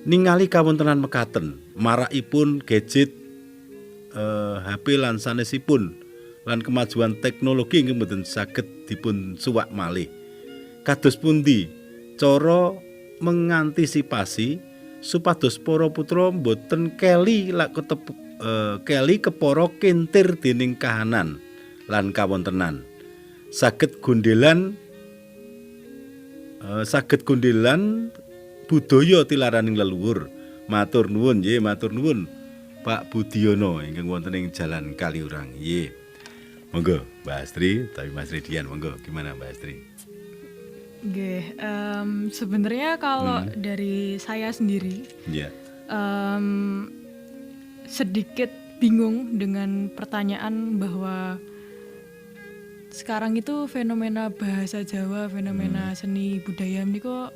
ningali kawontenan mekaten marakipun gadget HP lan sanesipun lan kemajuan teknologi ingkang boten saged dipun suwak malih. Kados pundi cara mengantisipasi supados para putra boten keli kepara kintir dening kahanan lan kawontenan saged gondelan budaya tilaraning leluhur. Matur nuwun nggih matur nuwun Pak Budiono ingkang wonten ing Jalan Kaliurang nggih. Monggo Mbak Astri tapi Mas Radian monggo gimana Mbak Astri? Nggih, sebenarnya kalau dari saya sendiri sedikit bingung dengan pertanyaan bahwa sekarang itu fenomena bahasa Jawa, fenomena seni budaya ini kok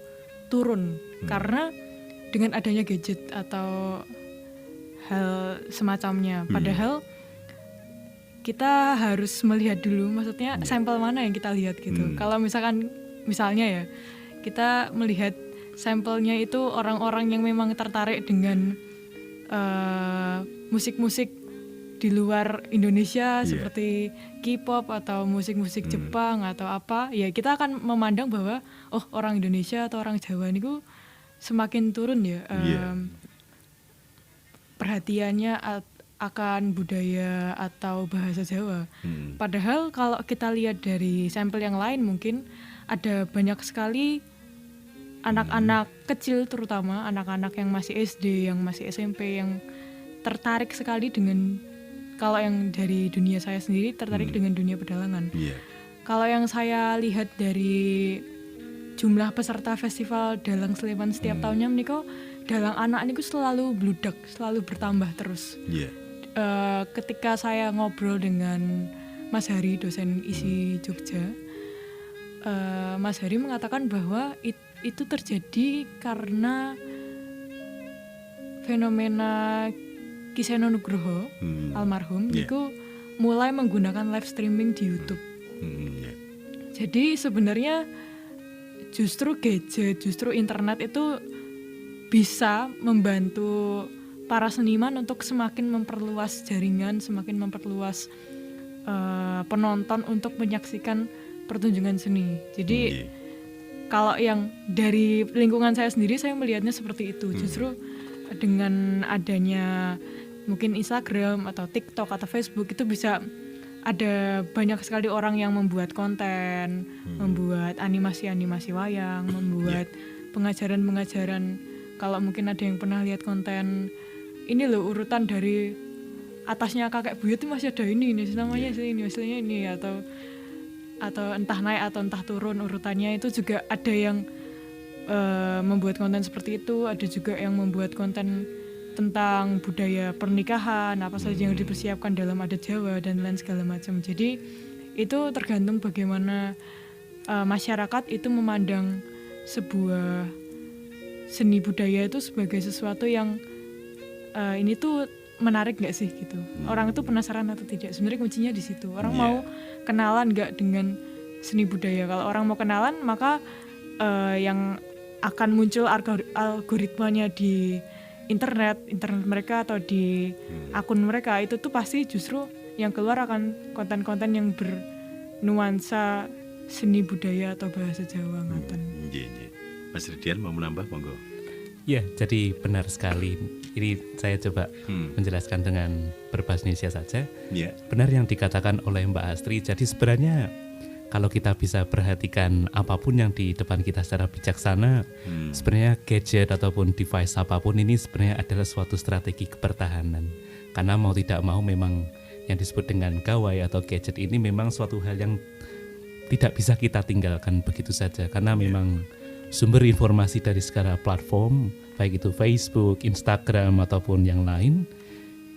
turun karena dengan adanya gadget atau hal semacamnya. Padahal kita harus melihat dulu, maksudnya sampel mana yang kita lihat gitu. Kalau misalnya ya, kita melihat sampelnya itu orang-orang yang memang tertarik dengan musik-musik di luar Indonesia seperti K-pop atau musik-musik Jepang atau apa, ya kita akan memandang bahwa orang Indonesia atau orang Jawa niku semakin turun ya perhatiannya akan budaya atau bahasa Jawa. Padahal kalau kita lihat dari sampel yang lain, mungkin ada banyak sekali anak-anak kecil, terutama anak-anak yang masih SD, yang masih SMP, yang tertarik sekali dengan, kalau yang dari dunia saya sendiri tertarik dengan dunia pedalangan. Kalau yang saya lihat dari jumlah peserta festival Dalang Sleman setiap tahunnya meniko, dalang anak niku selalu bludak, selalu bertambah terus. Ketika saya ngobrol dengan Mas Hari, dosen ISI Jogja, Mas Hari mengatakan bahwa itu terjadi karena fenomena Ki Seno Nugroho almarhum itu mulai menggunakan live streaming di YouTube. Jadi sebenarnya justru gadget, justru internet itu bisa membantu para seniman untuk semakin memperluas jaringan, semakin memperluas penonton untuk menyaksikan pertunjukan seni. Jadi kalau yang dari lingkungan saya sendiri, saya melihatnya seperti itu. Justru dengan adanya mungkin Instagram atau TikTok atau Facebook, itu bisa ada banyak sekali orang yang membuat konten, membuat animasi-animasi wayang, membuat pengajaran-pengajaran. Kalau mungkin ada yang pernah lihat konten, ini loh urutan dari atasnya kakek buyut itu masih ada ini namanya ini, hasilnya ini, atau entah naik atau entah turun urutannya, itu juga ada yang membuat konten seperti itu. Ada juga yang membuat konten tentang budaya pernikahan, apa saja yang dipersiapkan dalam adat Jawa dan lain segala macam. Jadi itu tergantung bagaimana masyarakat itu memandang sebuah seni budaya itu sebagai sesuatu yang ini tuh menarik nggak sih gitu. Orang itu penasaran atau tidak. Sebenarnya kuncinya di situ. Orang mau kenalan nggak dengan seni budaya. Kalau orang mau kenalan, maka yang akan muncul algoritmanya di internet mereka atau di akun mereka itu tuh pasti justru yang keluar akan konten-konten yang bernuansa seni budaya atau bahasa Jawa ngaten. Mas Ridian mau menambah, monggo. Ya, jadi benar sekali. Ini saya coba menjelaskan dengan berbahasa Indonesia saja. Benar yang dikatakan oleh Mbak Astri. Jadi sebenarnya kalau kita bisa perhatikan apapun yang di depan kita secara bijaksana, sebenarnya gadget ataupun device apapun ini sebenarnya adalah suatu strategi kepertahanan. Karena mau tidak mau memang yang disebut dengan gawai atau gadget ini memang suatu hal yang tidak bisa kita tinggalkan begitu saja. Karena memang sumber informasi dari segala platform, baik itu Facebook, Instagram ataupun yang lain,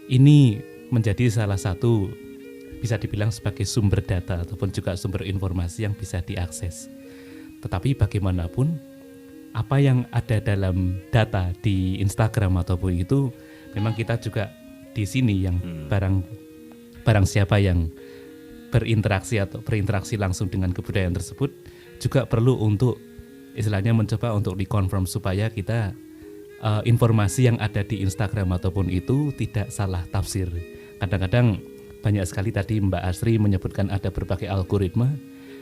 ini menjadi salah satu bisa dibilang sebagai sumber data ataupun juga sumber informasi yang bisa diakses. Tetapi bagaimanapun, apa yang ada dalam data di Instagram ataupun itu, memang kita juga di sini yang barang siapa yang berinteraksi langsung dengan kebudayaan tersebut juga perlu untuk istilahnya mencoba untuk dikonfirm supaya kita informasi yang ada di Instagram ataupun itu tidak salah tafsir. Kadang-kadang banyak sekali tadi Mbak Astri menyebutkan ada berbagai algoritma.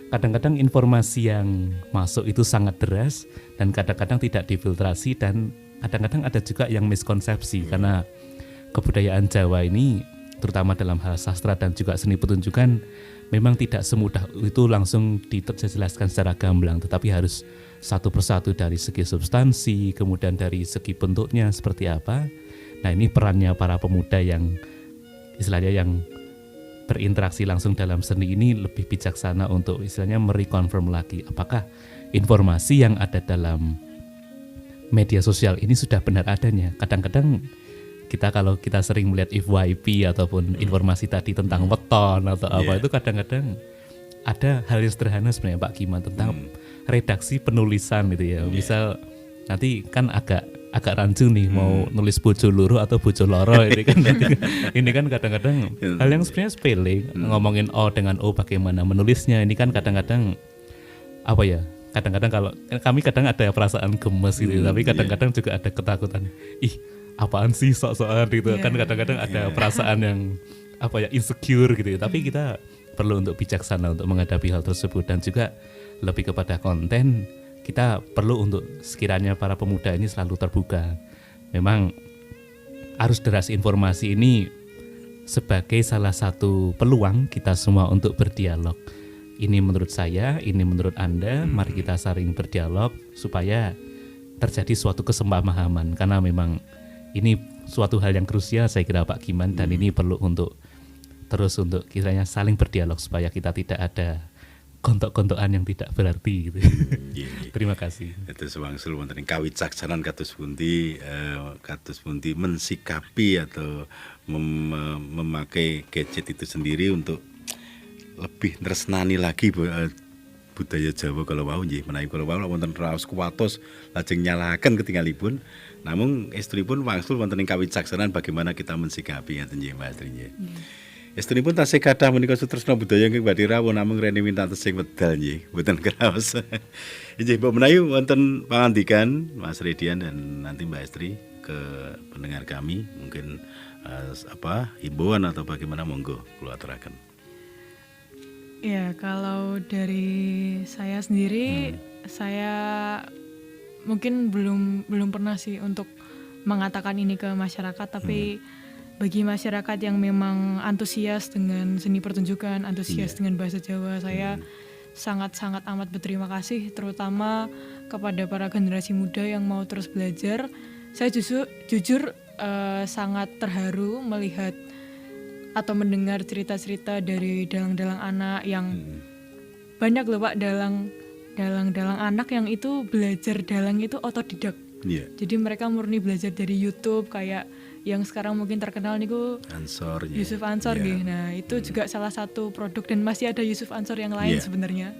Kadang-kadang informasi yang masuk itu sangat deras dan kadang-kadang tidak difiltrasi, dan kadang-kadang ada juga yang miskonsepsi karena kebudayaan Jawa ini terutama dalam hal sastra dan juga seni pertunjukan memang tidak semudah itu langsung dijelaskan secara gamblang, tetapi harus satu persatu dari segi substansi, kemudian dari segi bentuknya seperti apa. Nah, ini perannya para pemuda yang istilahnya yang berinteraksi langsung dalam seni ini lebih bijaksana untuk istilahnya mereconfirm lagi apakah informasi yang ada dalam media sosial ini sudah benar adanya. Kadang-kadang kalau kita sering melihat FYP ataupun informasi tadi tentang weton atau apa, itu kadang-kadang ada hal yang sederhana sebenarnya Pak Kiman tentang redaksi penulisan gitu ya. Misal nanti kan agak rancu nih mau nulis bojo loro atau bojo loro ini kan ini kan kadang-kadang hal yang sebenarnya sepele ngomongin O dengan O bagaimana menulisnya ini kan kadang-kadang apa ya, kadang-kadang kalau kami kadang ada perasaan gemes gitu tapi kadang-kadang juga ada ketakutan, ih apaan sih sok-sokan gitu kan, kadang-kadang ada perasaan yang apa ya, insecure gitu tapi kita perlu untuk bijaksana untuk menghadapi hal tersebut dan juga lebih kepada konten. Kita perlu untuk sekiranya para pemuda ini selalu terbuka. Memang arus deras informasi ini sebagai salah satu peluang kita semua untuk berdialog. Ini menurut saya, ini menurut Anda, mari kita saling berdialog supaya terjadi suatu kesepahaman. Karena memang ini suatu hal yang krusial saya kira Pak Giman dan ini perlu untuk terus untuk kiranya saling berdialog supaya kita tidak ada kontok-kontokan yang tidak berarti gitu. Terima kasih. Kados wangsul wonten ing kawicaksanan kados pundi mensikapi atau memakai gadget itu sendiri untuk lebih tresnani lagi budaya Jawa kalau wau nggih menawi kalau wau wonten raos kuwatos lajeng nyalahaken ketinggalipun namung estripun wangsul wonten ing kawicaksanan bagaimana kita mensikapi ngaten nggih Mas Tri nggih. Estunipun tasih kathah menika sutresna budaya ingkang badhe rawuh namung rene wintanten sing wedal nggih, mboten kraos. Inggih mbok menawi wonten pangandikan Mas Redian dan nanti Mbak Estri ke pendengar kami mungkin himbauan atau bagaimana monggo kula aturaken. Ya, kalau dari saya sendiri saya mungkin belum pernah sih untuk mengatakan ini ke masyarakat tapi bagi masyarakat yang memang antusias dengan seni pertunjukan, antusias dengan bahasa Jawa, saya sangat-sangat amat berterima kasih terutama kepada para generasi muda yang mau terus belajar. Saya jujur sangat terharu melihat atau mendengar cerita-cerita dari dalang-dalang anak yang banyak loh Pak, dalang anak yang itu belajar dalang itu otodidak. Jadi mereka murni belajar dari YouTube kayak yang sekarang mungkin terkenal niku Yusuf Ansor gitu. Nah, itu juga salah satu produk dan masih ada Yusuf Ansor yang lain sebenarnya.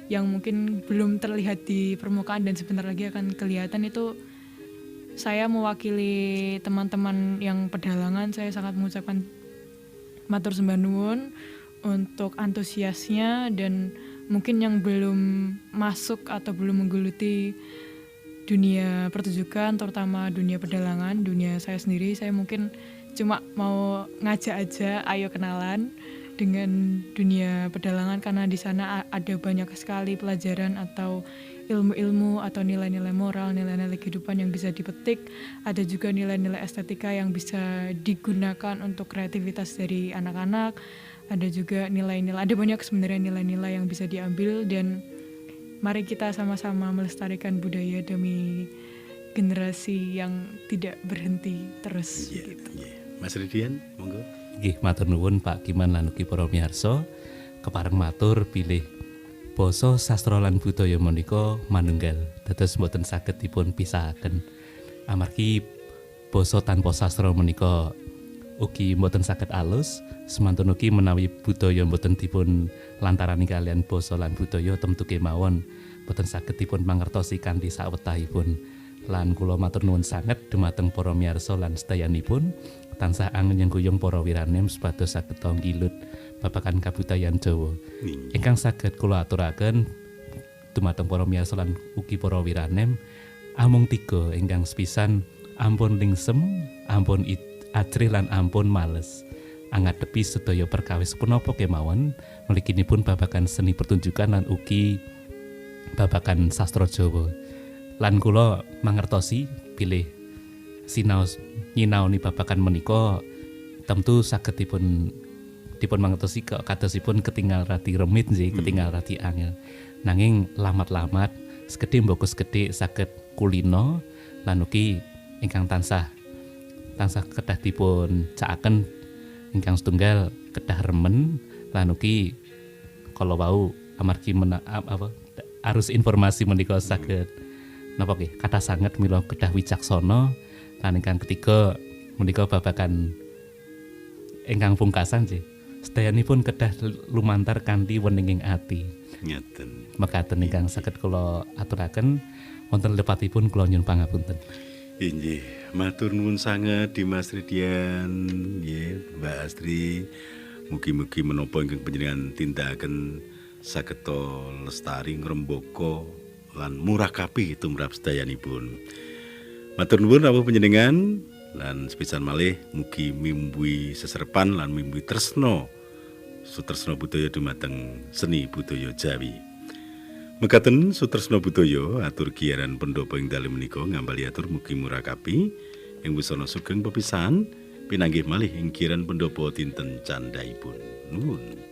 Yang mungkin belum terlihat di permukaan dan sebentar lagi akan kelihatan. Itu saya mewakili teman-teman yang pedalangan, saya sangat mengucapkan matur sembah nuwun untuk antusiasnya dan mungkin yang belum masuk atau belum menggeluti dunia pertunjukan, terutama dunia pedalangan, dunia saya sendiri, saya mungkin cuma mau ngajak aja, ayo kenalan dengan dunia pedalangan karena di sana ada banyak sekali pelajaran atau ilmu-ilmu atau nilai-nilai moral, nilai-nilai kehidupan yang bisa dipetik, ada juga nilai-nilai estetika yang bisa digunakan untuk kreativitas dari anak-anak, ada juga nilai-nilai, ada banyak sebenarnya nilai-nilai yang bisa diambil dan mari kita sama-sama melestarikan budaya demi generasi yang tidak berhenti terus gitu. Mas Ridian, monggo. Nggih, matur nuwun Pak Giman lan ugi para miyarsa. Kepareng matur bilih basa sastra lan budaya menika manunggal. Dados mboten saged dipun pisahaken. Amargi basa tanpa sastra menika ugi mboten saged alus, semantun ugi menawi budaya mboten dipun lantarani kalian basa lan budaya temtu kemawon mboten saged dipun mangertosi kanthi sawetahipun. Lan kula matur nuwun sanget dumateng para miyarsa lan sedayanipun tansah angen guyung para wiranem supados saged tanggilut babagan kabudayan Jawa. Ingkang saged kula aturaken dumateng para miyarsa lan ugi para wiranem amung 3 ingkang sepisan ampun lingsem, ampun ajrih lan ampun males. Angadepi sedaya perkawis punapa kemawon mliginipun babagan seni pertunjukan lan ugi babagan sastra Jawa. Lan kula mangertosi bilih sinaos nyinaoni babagan menika tentu saged dipun mangertosi kadosipun ketinggal rati remit nggih, ketinggal rati angel. Nanging lamat-lamat segede mboko segede saged kulino lan ugi ingkang tansah kedah dipun cakaken ingkang setunggal kedah remen lan ugi kala wau amargi arus informasi menika saged napa nggih kathah sanget mila kedah wicaksana lan ingkang ketiga menika babagan ingkang pungkasan nggih sedayanipun kedah lumantar kanthi weninging ati. Ngeten. Mekaten ingkang saged kula aturaken wonten lepatipun kula nyuwun pangapunten. Inggih, matur nuwun sanget Dimas Ridian, nggih Mbak Astri. Mugi-mugi menapa ingkang panjenengan tindakaken sageta lestari ngrembaka lan murakapi tumrap sedayanipun. Matur nuwun rawuh panjenengan lan sepisan malih mugi mimbui seserepan lan mimbui tresna sutresna budaya dumateng seni budaya Jawi. Mekaten sutresna budaya atur giyaran pendhapa ing dalem menika ngambali atur mugi murakapi ing wusana sugeng pepisahan pinanggih malih ing giyaran pendhapa dinten candhaipun. Nuwun.